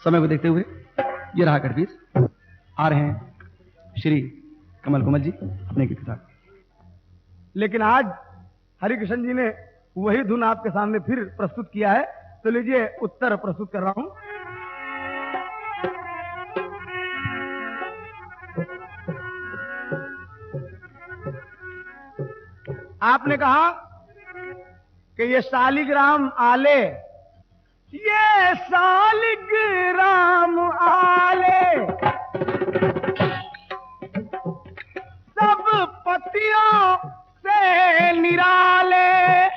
समय को देखते हुए ये रहा कटपीस। आ रहे हैं श्री कमल कोमल जी अपने गीत के साथ। लेकिन आज हरिकृष्ण जी ने वही धुन आपके सामने फिर प्रस्तुत किया है, तो लीजिए उत्तर प्रस्तुत कर रहा हूं। आपने कहा कि ये शालिग्राम आले, ये शालिग्राम आले सब पत्तियों से निराले,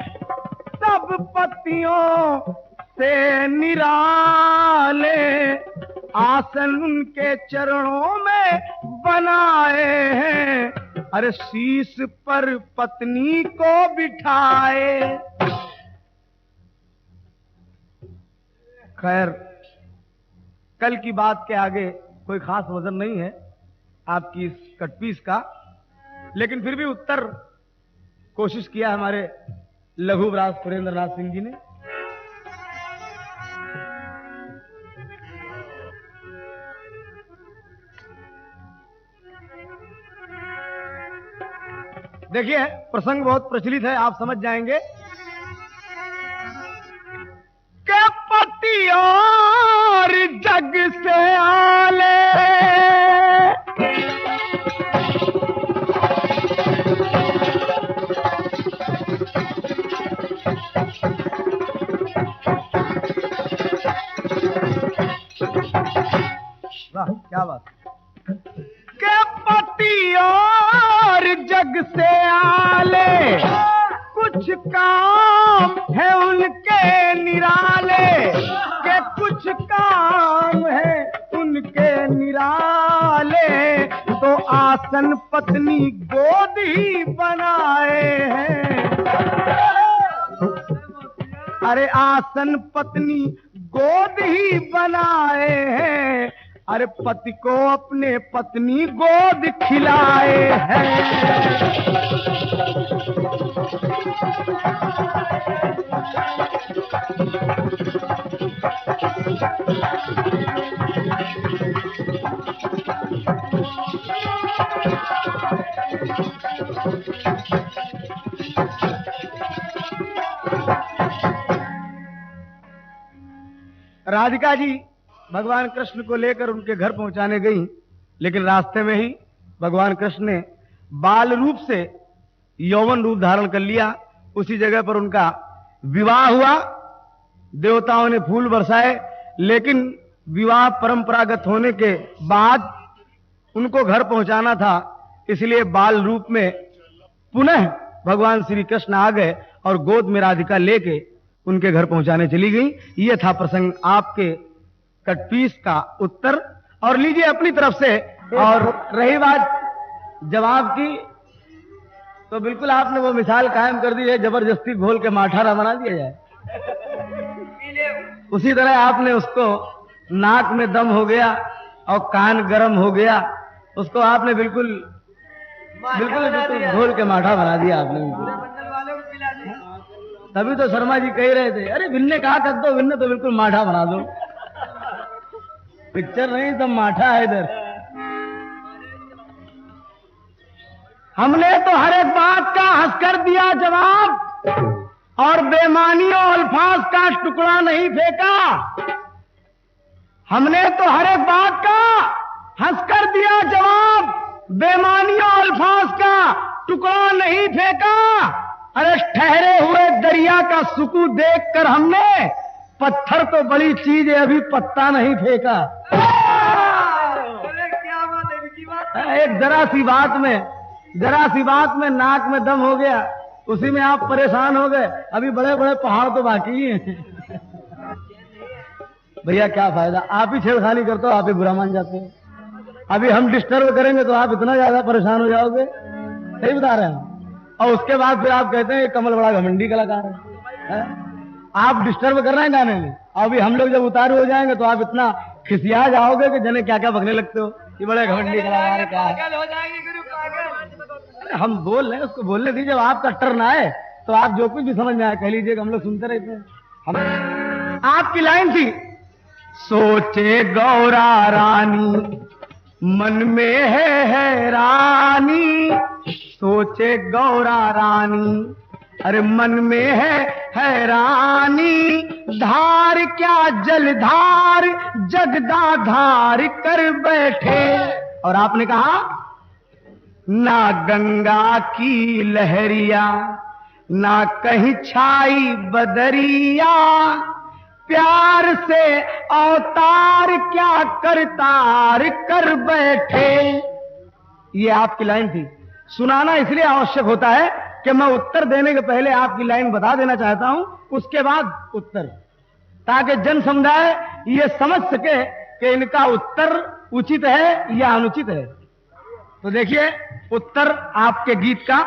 सब पत्तियों से निराले, आसन उनके चरणों में बनाए हैं, अरे शीश पर पत्नी को बिठाए। खैर, कल की बात के आगे कोई खास वजन नहीं है आपकी इस कटपीस का, लेकिन फिर भी उत्तर कोशिश किया हमारे लघुवराज सुरेंद्र नाथ सिंह जी ने। देखिए, प्रसंग बहुत प्रचलित है, आप समझ जाएंगे। के पति और जग से आले, वाह क्या बात। के पति और जग से आले, कुछ काम है उनके निराले, के कुछ काम है उनके निराले, तो आसन पत्नी गोद ही बनाए हैं, अरे आसन पत्नी गोद ही बनाए हैं, अरे पति को अपने पत्नी गोद खिलाए हैं। राधिका जी भगवान कृष्ण को लेकर उनके घर पहुंचाने गई, लेकिन रास्ते में ही भगवान कृष्ण ने बाल रूप से यौवन रूप धारण कर लिया। उसी जगह पर उनका विवाह हुआ, देवताओं ने फूल बरसाए, लेकिन विवाह परंपरागत होने के बाद उनको घर पहुंचाना था, इसलिए बाल रूप में पुनः भगवान श्री कृष्ण आ गए और गोद में राधिका लेके उनके घर पहुंचाने चली गई। यह था प्रसंग आपके कटपीस का उत्तर। और लीजिए अपनी तरफ से, और रही बात जवाब की, तो बिल्कुल आपने वो मिसाल कायम कर दी है, जबरदस्ती घोल के माठा बना दिया जाए, उसी तरह आपने उसको नाक में दम हो गया और कान गर्म हो गया, उसको आपने बिल्कुल बिल्कुल बिल्कुल घोल के माठा बना दिया आपने बिल्कुल। तभी तो शर्मा जी कह रहे थे, अरे भिन्ने कहा कर दो, भिन्ने तो बिल्कुल माठा बना दो। पिक्चर नहीं तो माठा है इधर। हमने तो हर एक बात का हंस कर दिया जवाब, और बेमानियों अल्फाज का टुकड़ा नहीं फेंका। हमने तो हर एक बात का हंस कर दिया जवाब, बेमानियों अल्फाज का टुकड़ा नहीं फेंका। अरे ठहरे हुए दरिया का सुकून देखकर हमने, पत्थर तो बड़ी चीज है, अभी पत्ता नहीं फेंका। एक जरा सी बात में नाक में दम हो गया, उसी में आप परेशान हो गए। अभी बड़े बड़े पहाड़ तो बाकी हैं। भैया क्या फायदा, आप ही छेड़खानी करते हो, आप ही बुरा मान जाते हो। अभी हम डिस्टर्ब करेंगे तो आप इतना ज्यादा परेशान हो जाओगे, सही बता रहे हैं। और उसके बाद फिर आप कहते हैं कमल बड़ा घमंडी कलाकार है। आप डिस्टर्ब कर रहे हैं गाने में, अभी हम लोग जब उतारू हो जाएंगे तो आप इतना खिसिया जाओगे कि जने क्या क्या बकने लगते हो, ये बड़े घमंडी कलाकार क्या है। हम बोल रहे हैं, उसको बोलने दीजिए, जब आपका टर्न आए तो आप जो कुछ भी समझ में आए कह लीजिएगा, हम लोग सुनते रहते हैं। हम आपकी लाइन थी सोचे गौरा रानी मन में है हैरानी, सोचे गौरा रानी अरे मन में है हैरानी, धार क्या जलधार जगदा धार कर बैठे। और आपने कहा ना गंगा की लहरिया ना कहीं छाई बदरिया, प्यार से अवतार क्या करतार कर बैठे। ये आपकी लाइन थी। सुनाना इसलिए आवश्यक होता है कि मैं उत्तर देने के पहले आपकी लाइन बता देना चाहता हूं, उसके बाद उत्तर, ताकि जन समुदाय ये समझ सके कि इनका उत्तर उचित है या अनुचित है। तो देखिए उत्तर आपके गीत का।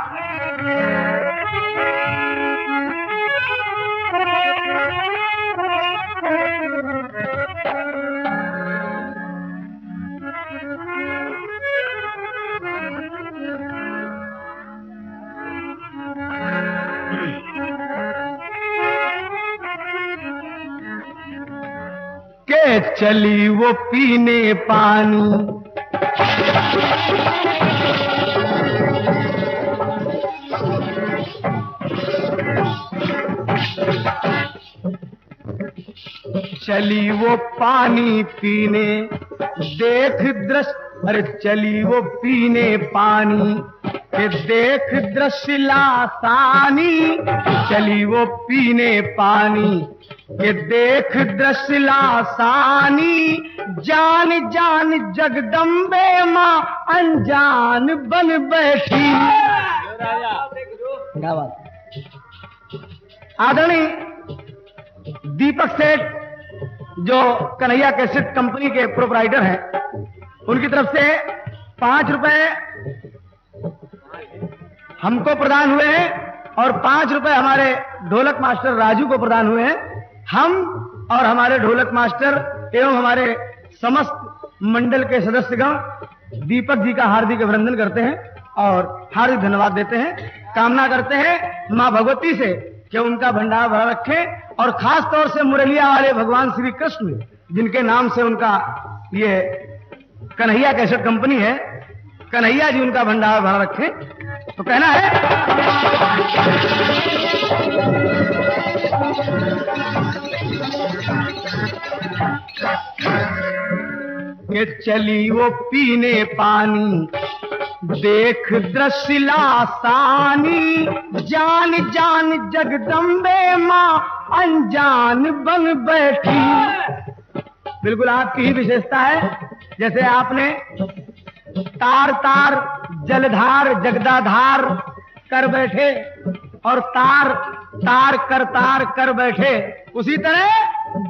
के चली वो पीने पानी, चली वो पानी पीने देख दृश्य, अरे चली वो पीने पानी के देख दृश्य लासानी, चली वो पीने पानी के देख दृश्य लासानी, जान जान जगदम्बे माँ अनजान बन बैठी। क्या बात। आदरणीय दीपक सेठ जो कन्हैया कैसेट कंपनी के प्रोपराइटर हैं, उनकी तरफ से 5 रुपए हमको प्रदान हुए हैं और 5 रुपए हमारे ढोलक मास्टर राजू को प्रदान हुए हैं। हम और हमारे ढोलक मास्टर एवं हमारे समस्त मंडल के सदस्यगण दीपक जी का हार्दिक अभिनंदन करते हैं और हार्दिक धन्यवाद देते हैं। कामना करते हैं मां भगवती से कि उनका भंडार भरा रखे और खास तौर से मुरलिया वाले भगवान श्री कृष्ण जिनके नाम से उनका ये कन्हैया कैसेट कंपनी है, कन्हैया जी उनका भंडार भरा रखे। तो कहना है कि चली वो पीने पानी देख दृश्य लासानी, जान जान जगदम्बे माँ अनजान बन बैठी। बिल्कुल आपकी ही विशेषता है। जैसे आपने तार तार जलधार जगदाधार कर बैठे और तार तार कर बैठे, उसी तरह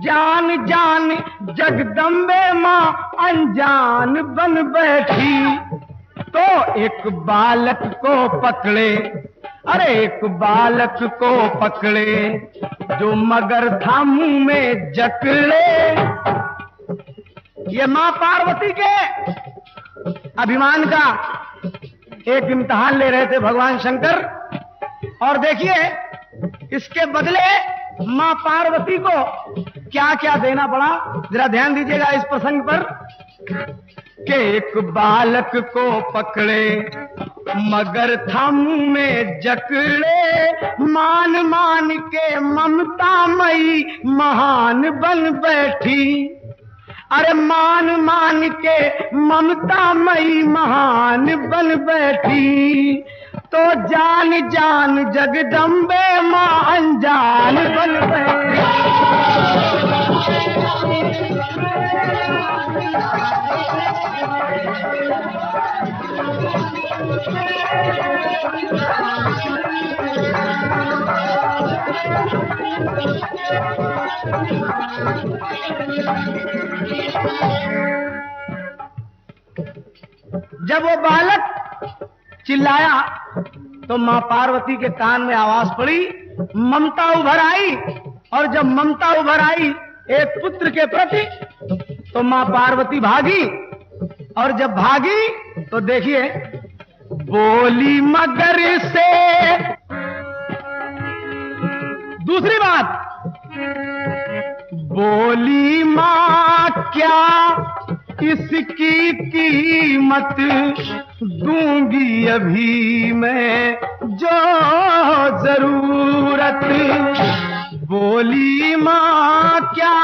जान जान जगदम्बे माँ अनजान बन बैठी। तो एक बालक को पकड़े, अरे एक बालक को पकड़े जो मगर था मुंह में जकड़े। ये मां पार्वती के अभिमान का एक इम्तिहान ले रहे थे भगवान शंकर, और देखिए इसके बदले मां पार्वती को क्या क्या देना पड़ा। जरा ध्यान दीजिएगा इस प्रसंग पर कि एक बालक को पकड़े मगर था मुंह में जकड़े, मान मान के ममता मई महान बन बैठी। अरे मान मान के ममता मई महान बन बैठी। तो जान जान जगदम्बे मां अनजान बन बैठी। जब वो बालक चिल्लाया तो मां पार्वती के कान में आवाज पड़ी, ममता उभर आई। और जब ममता उभर आई एक पुत्र के प्रति, तो मां पार्वती भागी। और जब भागी तो देखिए बोली मगर से। दूसरी बात, बोली मां क्या इसकी कीमत दूंगी अभी मैं जो जरूरत। बोली माँ क्या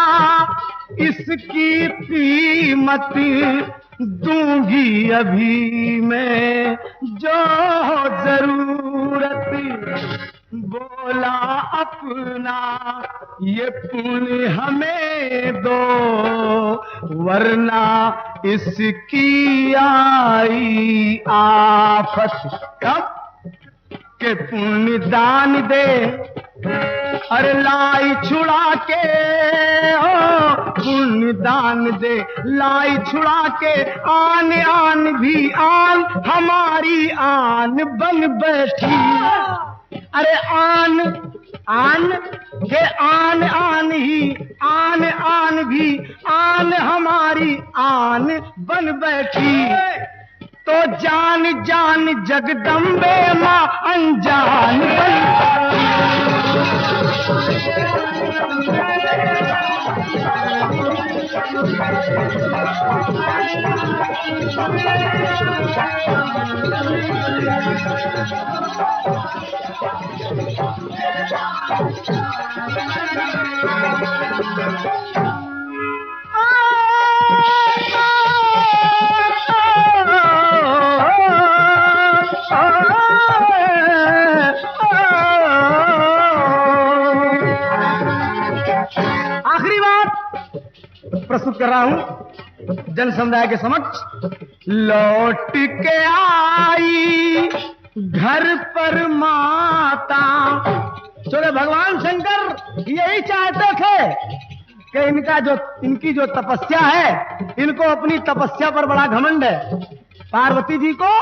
इसकी कीमत दूंगी अभी मैं जो जरूरत। बोला अपना ये पुण्य हमें दो वरना इसकी आई आफत। कब के पुण्य दान दे अरे लाई छुड़ा के, ओ पुण्य दान दे लाई छुड़ा के। आन आन भी आन हमारी आन बन बैठी। अरे आन आन के आन आन ही आन भी आन हमारी आन बन बैठी। तो जान जान जगदम्बे माँ अनजान बन। आखिरी बात प्रस्तुत कर रहा हूं जन समुदाय के समक्ष। लौट के आई घर पर माता। चलो भगवान शंकर यही चाहते थे कि इनकी जो तपस्या है, इनको अपनी तपस्या पर बड़ा घमंड है पार्वती जी को।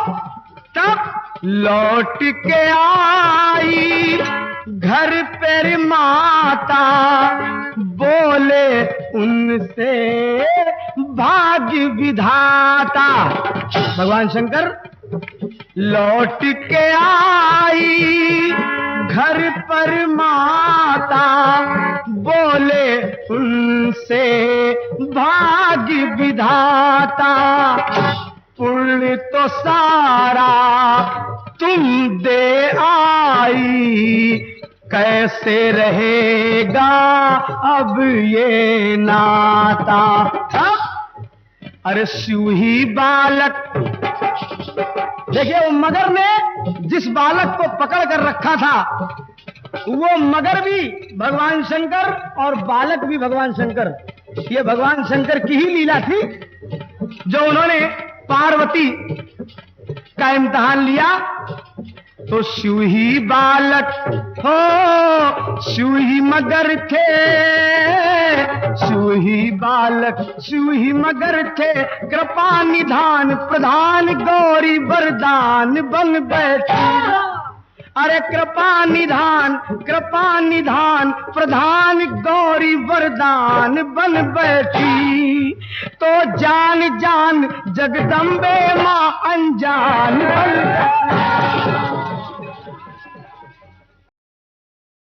तब लौट के आई घर पर माता, बोले उनसे भाग्य विधाता। भगवान शंकर लौट के आई घर पर माता, बोले उनसे भाग्य विधाता। पुण्य तो सारा तुम दे आई, कैसे रहेगा अब ये नाता। अरे शिव ही बालक, देखिए वो मगर ने जिस बालक को पकड़ कर रखा था, वो मगर भी भगवान शंकर और बालक भी भगवान शंकर। ये भगवान शंकर की ही लीला थी जो उन्होंने पार्वती का इम्तिहान लिया। तो शिव ही बालक हो शिव ही मगर थे, शिव ही बालक शिव ही मगर थे। कृपा निधान प्रधान गौरी वरदान बन बैठे। अरे कृपा निधान प्रधान गौरी वरदान बन बैठी। तो जान जान जगदम्बे माँ अनजान बन।